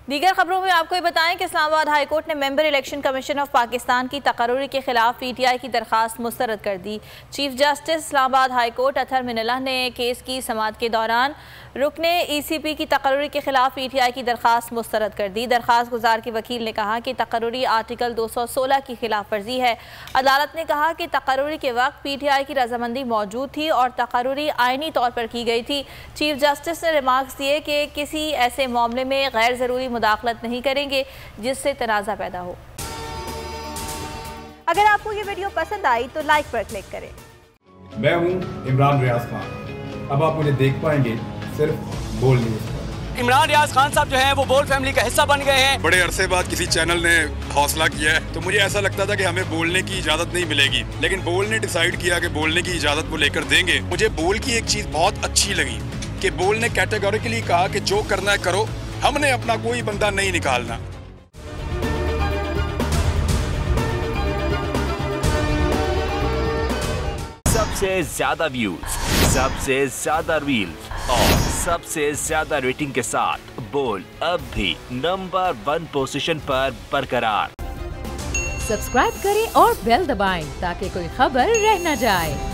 दीगर खबरों में आपको ये बताएं कि इस्लामाबाद हाई कोर्ट ने member election commission of Pakistan की तकर्रुरी के खिलाफ पीटीआई की दरखास्त मुस्तरद कर दी। Chief justice Islamabad high court Athar Minallah ने केस की समाअत के दौरान रुकने ईसीपी की तकर्रुरी के खिलाफ पीटीआई की दरखास्त मुस्तरद कर दी। दरखास्त गुजार के वकील ने कहा कि तकर्रुरी आर्टिकल 216 की खिलाफ वर्जी है। अदालत ने कहा कि तकर्रुरी के वक्त पीटीआई की रजामंदी मौजूद थी और तकर्रुरी आइनी तौर पर की गई थी। चीफ जस्टिस ने रिमार्क्स दिए कि किसी ऐसे मामले में गैर ज़रूरी मुदाखलत नहीं करेंगे जिससे तनाज़ा पैदा हो। अगर आपको ये वीडियो पसंद आई तो लाइक पर क्लिक करें। मैं हूं इमरान रियाज खान। अब आप मुझे देख पाएंगे सिर्फ बोल न्यूज़ पर। इमरान रियाज खान साहब जो हैं वो बोल फैमिली का हिस्सा बन गए हैं। बड़े अरसे बाद किसी चैनल ने हौसला किया है, तो मुझे ऐसा लगता था कि हमें बोलने की इजाजत नहीं मिलेगी, लेकिन बोल ने डिसाइड किया कि बोलने की इजाजत वो लेकर देंगे। मुझे बोल की एक चीज बहुत अच्छी लगी कि बोल ने कैटेगोरिकली कहा कि जो करना है करो, हमने अपना कोई बंदा नहीं निकालना। सबसे ज्यादा व्यूज, सबसे ज्यादा रील्स और सबसे ज्यादा रेटिंग के साथ बोल अब भी नंबर 1 पोजीशन पर बरकरार। सब्सक्राइब करें और बेल दबाएं ताकि कोई खबर रह न जाए।